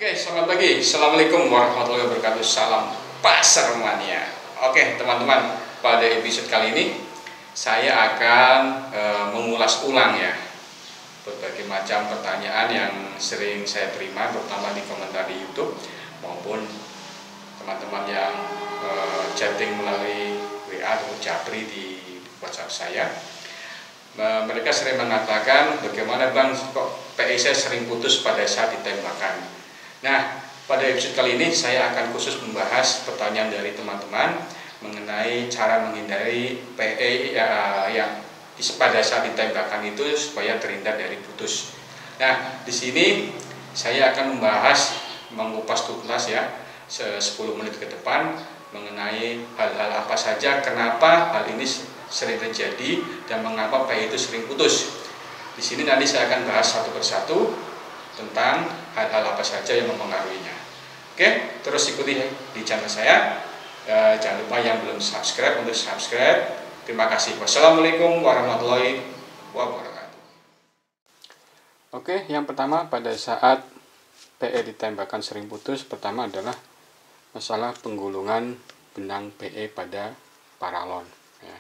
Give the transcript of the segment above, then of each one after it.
Oke, selamat pagi. Assalamualaikum warahmatullahi wabarakatuh. Salam pasar mania. Oke, teman-teman, pada episode kali ini saya akan mengulas ulang ya berbagai macam pertanyaan yang sering saya terima, terutama di komentar di YouTube maupun teman-teman yang chatting melalui WA atau Japri di WhatsApp saya. Mereka sering mengatakan, bagaimana Bang kok PI saya sering putus pada saat ditembakkan. Nah, pada episode kali ini saya akan khusus membahas pertanyaan dari teman-teman mengenai cara menghindari PI yang pada saat ditembakkan itu supaya terhindar dari putus. Nah, di sini saya akan membahas, mengupas tuntas ya 10 menit ke depan mengenai hal-hal apa saja, kenapa hal ini sering terjadi dan mengapa PI itu sering putus. Di sini nanti saya akan bahas satu persatu tentang hal-hal apa saja yang mempengaruhinya. Oke, terus ikuti di channel saya. Jangan lupa yang belum subscribe untuk subscribe. Terima kasih. Wassalamualaikum warahmatullahi wabarakatuh. Oke, yang pertama pada saat PE ditembakkan sering putus, pertama adalah masalah penggulungan benang PE pada paralon. Ya.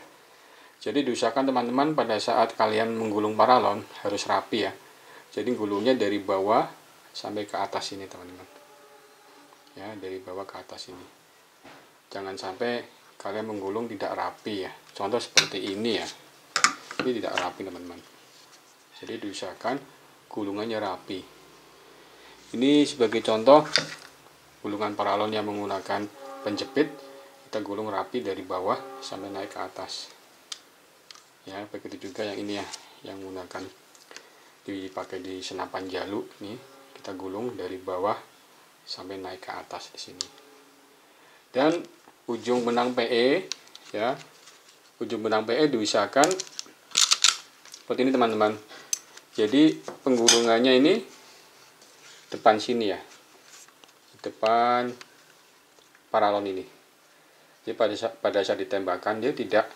Jadi diusahakan teman-teman pada saat kalian menggulung paralon harus rapi ya. Jadi gulungnya dari bawah sampai ke atas ini teman-teman. Ya, dari bawah ke atas ini. Jangan sampai kalian menggulung tidak rapi ya. Contoh seperti ini ya. Ini tidak rapi teman-teman. Jadi diusahakan gulungannya rapi. Ini sebagai contoh gulungan paralon yang menggunakan penjepit. Kita gulung rapi dari bawah sampai naik ke atas. Ya, begitu juga yang ini ya, yang menggunakan dipakai di senapan jalu nih, kita gulung dari bawah sampai naik ke atas di sini. Dan ujung benang PE ya, ujung benang PE diusahakan seperti ini teman-teman. Jadi penggulungannya ini depan sini ya, depan paralon ini. Jadi pada saat ditembakkan dia tidak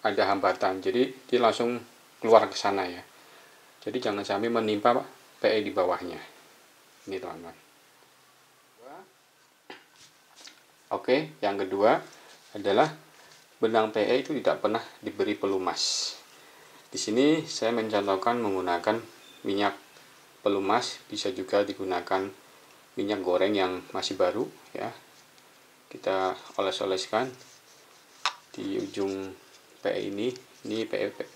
ada hambatan, jadi dia langsung keluar ke sana ya. Jadi jangan sampai menimpa PE di bawahnya. Ini teman-teman. Oke, yang kedua adalah benang PE itu tidak pernah diberi pelumas. Di sini saya mencontohkan menggunakan minyak pelumas, bisa juga digunakan minyak goreng yang masih baru ya. Kita oles-oleskan di ujung PE ini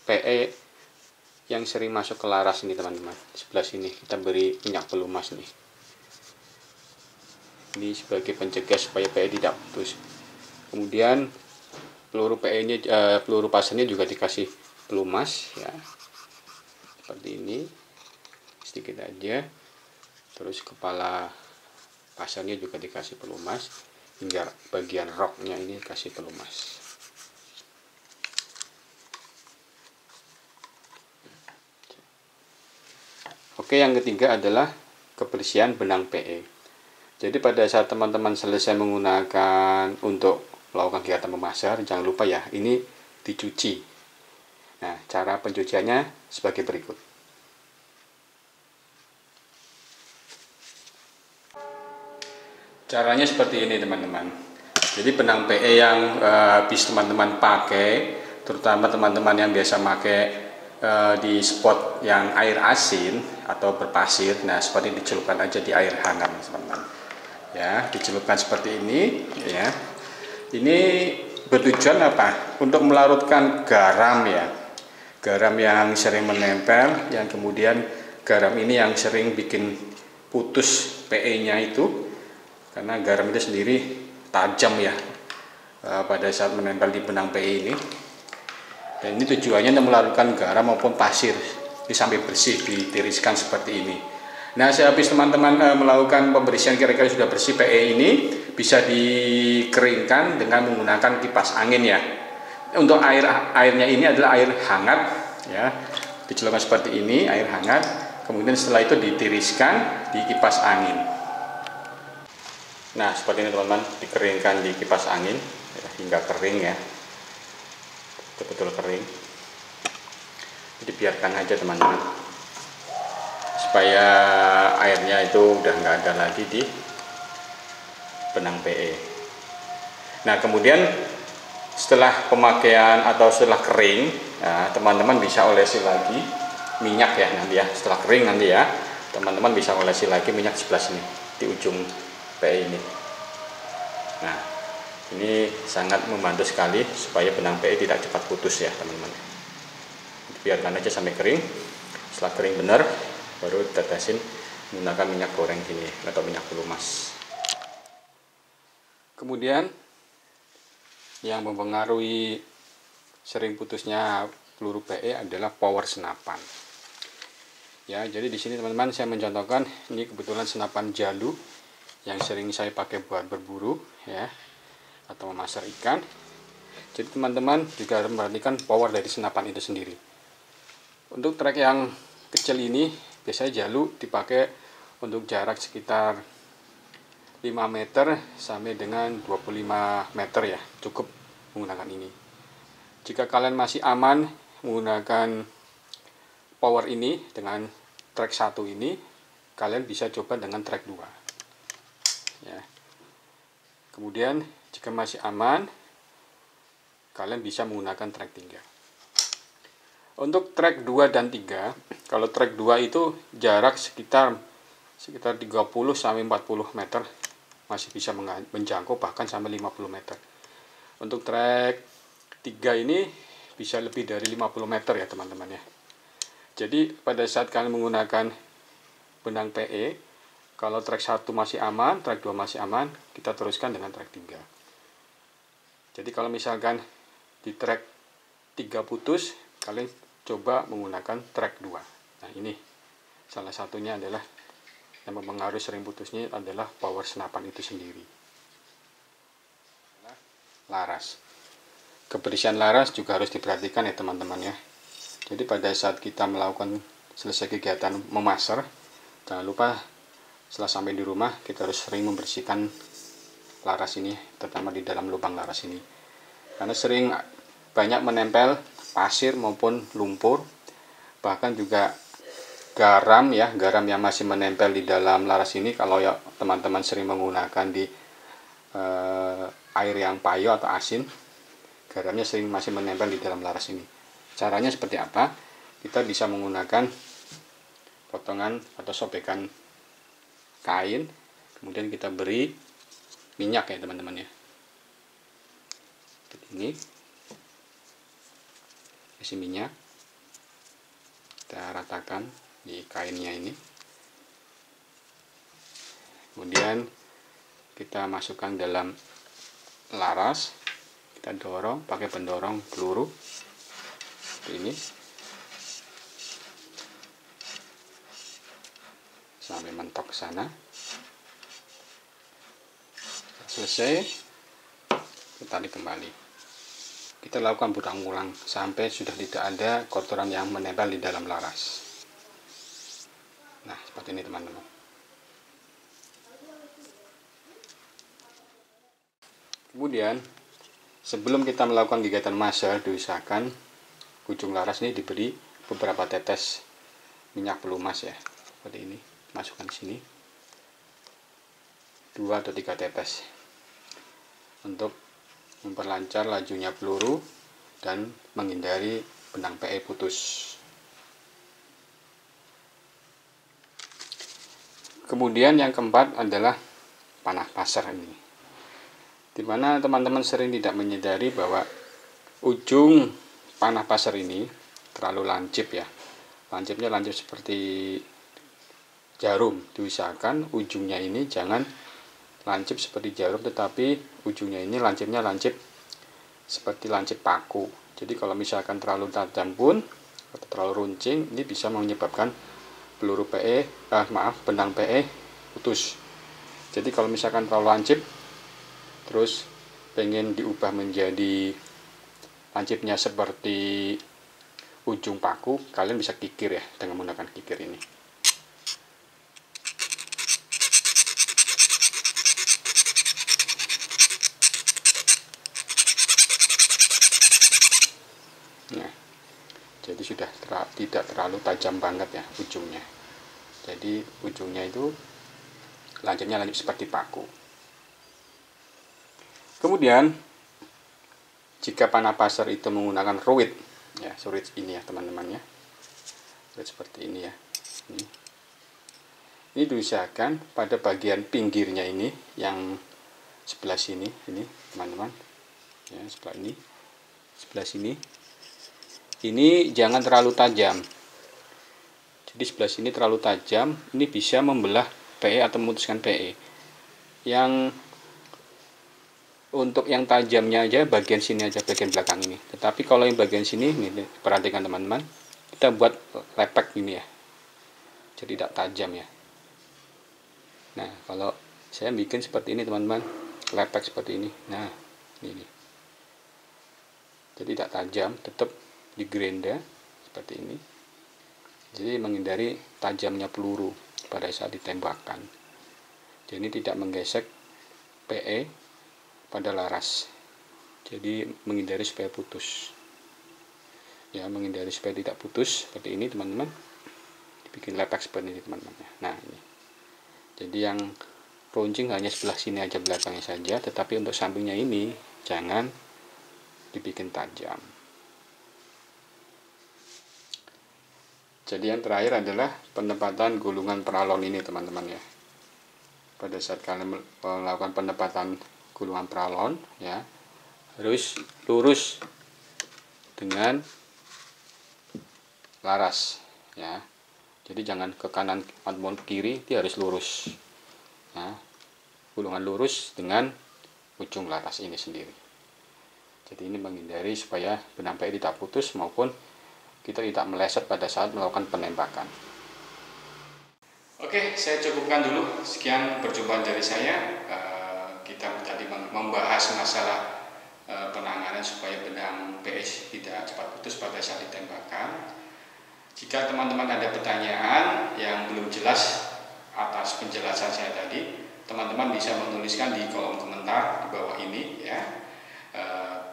PE yang sering masuk ke laras ini teman-teman. Sebelah sini kita beri minyak pelumas nih. Ini sebagai pencegah supaya PE tidak putus. Kemudian peluru PE-nya, peluru pasirnya juga dikasih pelumas ya. Seperti ini. Sedikit aja. Terus kepala pasirnya juga dikasih pelumas, hingga bagian roknya ini dikasih pelumas. Oke, yang ketiga adalah kebersihan benang PE. Jadi pada saat teman-teman selesai menggunakan untuk melakukan kegiatan memasar, jangan lupa ya, ini dicuci. Nah, cara pencuciannya sebagai berikut. Caranya seperti ini teman-teman. Jadi benang PE yang bisa teman-teman pakai, terutama teman-teman yang biasa pakai di spot yang air asin atau berpasir, nah seperti dicelupkan aja di air hangat teman-teman ya, dicelupkan seperti ini ya. Ini bertujuan apa? Untuk melarutkan garam ya, garam yang sering menempel, yang kemudian garam ini yang sering bikin putus PE nya itu, karena garam itu sendiri tajam ya pada saat menempel di benang PE ini. Dan ini tujuannya untuk melarutkan garam maupun pasir ini sampai bersih, ditiriskan seperti ini. Nah, sehabis teman-teman melakukan pembersihan kira-kira sudah bersih PE ini, bisa dikeringkan dengan menggunakan kipas angin ya. Untuk airnya ini adalah air hangat ya, dicelupkan seperti ini air hangat, kemudian setelah itu ditiriskan di kipas angin. Nah, seperti ini teman-teman, dikeringkan di kipas angin ya, hingga kering ya. Betul-betul kering. Jadi biarkan aja teman-teman. supaya airnya itu udah nggak ada lagi di benang PE. Nah, kemudian setelah pemakaian atau setelah kering, teman-teman bisa olesi lagi minyak ya nanti ya. Setelah kering nanti ya, teman-teman bisa olesi lagi minyak sebelah sini di ujung PE ini. Nah, ini sangat membantu sekali supaya benang PE tidak cepat putus ya teman-teman. Biarkan aja sampai kering. Setelah kering benar, baru tetesin menggunakan minyak goreng sini atau minyak pelumas. Kemudian yang mempengaruhi sering putusnya peluru PE adalah power senapan. Ya, jadi di sini teman-teman saya mencontohkan ini kebetulan senapan jalu yang sering saya pakai buat berburu ya atau memasar ikan. Jadi teman-teman juga harus memperhatikan power dari senapan itu sendiri. Untuk trek yang kecil ini biasanya jalu dipakai untuk jarak sekitar 5 meter sampai dengan 25 meter ya, cukup menggunakan ini. Jika kalian masih aman menggunakan power ini dengan track 1 ini, kalian bisa coba dengan track 2 ya. Kemudian jika masih aman, kalian bisa menggunakan track 3. Untuk track 2 dan 3, kalau track 2 itu jarak sekitar 30 sampai 40 meter, masih bisa menjangkau bahkan sampai 50 meter. Untuk track 3 ini bisa lebih dari 50 meter ya teman-teman ya. Jadi pada saat kalian menggunakan benang PE, kalau track 1 masih aman, track 2 masih aman, kita teruskan dengan track 3. Jadi kalau misalkan di track 3 putus, kalian coba menggunakan track 2. Nah, ini salah satunya adalah yang mempengaruhi sering putusnya adalah power senapan itu sendiri. Laras. Kebersihan laras juga harus diperhatikan ya teman-teman ya. Jadi pada saat kita melakukan selesai kegiatan memasar, jangan lupa setelah sampai di rumah kita harus sering membersihkan laras ini, terutama di dalam lubang laras ini. Karena sering banyak menempel pasir maupun lumpur, bahkan juga garam ya, garam yang masih menempel di dalam laras ini. Kalau ya teman-teman sering menggunakan di air yang payo atau asin, garamnya sering masih menempel di dalam laras ini. Caranya seperti apa? Kita bisa menggunakan potongan atau sobekan kain, kemudian kita beri minyak ya teman-teman ya. Ini isi minyak, kita ratakan di kainnya ini. Kemudian kita masukkan dalam laras, kita dorong pakai pendorong peluru seperti ini sampai mentok ke sana. Selesai, kita tarik kembali. Kita lakukan berulang-ulang sampai sudah tidak ada kotoran yang menempel di dalam laras. Nah, seperti ini teman-teman. Kemudian, sebelum kita melakukan kegiatan massal, diusahakan ujung laras ini diberi beberapa tetes minyak pelumas ya. Seperti ini, masukkan sini. 2 atau 3 tetes. Untuk memperlancar lajunya peluru dan menghindari benang PE putus. Kemudian yang keempat adalah panah pasar ini, dimana teman-teman sering tidak menyadari bahwa ujung panah pasar ini terlalu lancip ya. Lancipnya lancip seperti jarum. Diusahakan ujungnya ini jangan lancip seperti jarum, tetapi ujungnya ini lancipnya lancip seperti lancip paku. Jadi kalau misalkan terlalu tajam pun atau terlalu runcing, ini bisa menyebabkan peluru PE, benang PE putus. Jadi kalau misalkan terlalu lancip, terus pengen diubah menjadi lancipnya seperti ujung paku, kalian bisa kikir ya dengan menggunakan kikir ini. Nah, jadi sudah tidak terlalu tajam banget ya ujungnya. Jadi ujungnya itu lanjutnya seperti paku. Kemudian jika panah pasar itu menggunakan ruit, ya ruit ini ya teman-teman ya, ruit seperti ini ya. Ini diusahakan pada bagian pinggirnya ini yang sebelah sini, ini teman-teman ya, sebelah sini ini jangan terlalu tajam. Jadi sebelah sini terlalu tajam, ini bisa membelah PE atau memutuskan PE. Yang untuk yang tajamnya aja bagian sini aja, bagian belakang ini. Tetapi kalau yang bagian sini, nih, perhatikan teman-teman, kita buat lepek ini ya, jadi tidak tajam ya. Nah, kalau saya bikin seperti ini teman-teman, lepek seperti ini. Nah, ini. Jadi tidak tajam, tetap digerinda seperti ini. Jadi menghindari tajamnya peluru pada saat ditembakkan. Jadi tidak menggesek PE pada laras. Jadi menghindari supaya putus. Ya, menghindari supaya tidak putus seperti ini teman-teman. Dibikin lepek seperti ini teman-teman. Nah, ini. Jadi yang runcing hanya sebelah sini aja belakangnya saja, tetapi untuk sampingnya ini jangan dibikin tajam. Jadi yang terakhir adalah penempatan gulungan peralon ini teman-teman ya. Pada saat kalian melakukan penempatan gulungan peralon ya, harus lurus dengan laras ya. Jadi jangan ke kanan ataupun kiri, dia harus lurus. Nah, gulungan lurus dengan ujung laras ini sendiri. Jadi ini menghindari supaya benang PE tidak putus maupun kita tidak meleset pada saat melakukan penembakan. Oke, saya cukupkan dulu. Sekian percobaan dari saya. Kita tadi membahas masalah penanganan supaya benang PE tidak cepat putus pada saat ditembakkan. Jika teman-teman ada pertanyaan yang belum jelas atas penjelasan saya tadi, teman-teman bisa menuliskan di kolom komentar di bawah ini ya.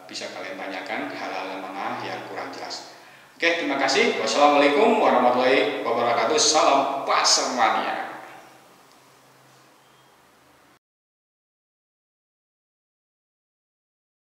Bisa kalian tanyakan hal-hal mana yang kurang jelas. Oke, terima kasih. Wassalamualaikum warahmatullahi wabarakatuh. Salam pasar mania.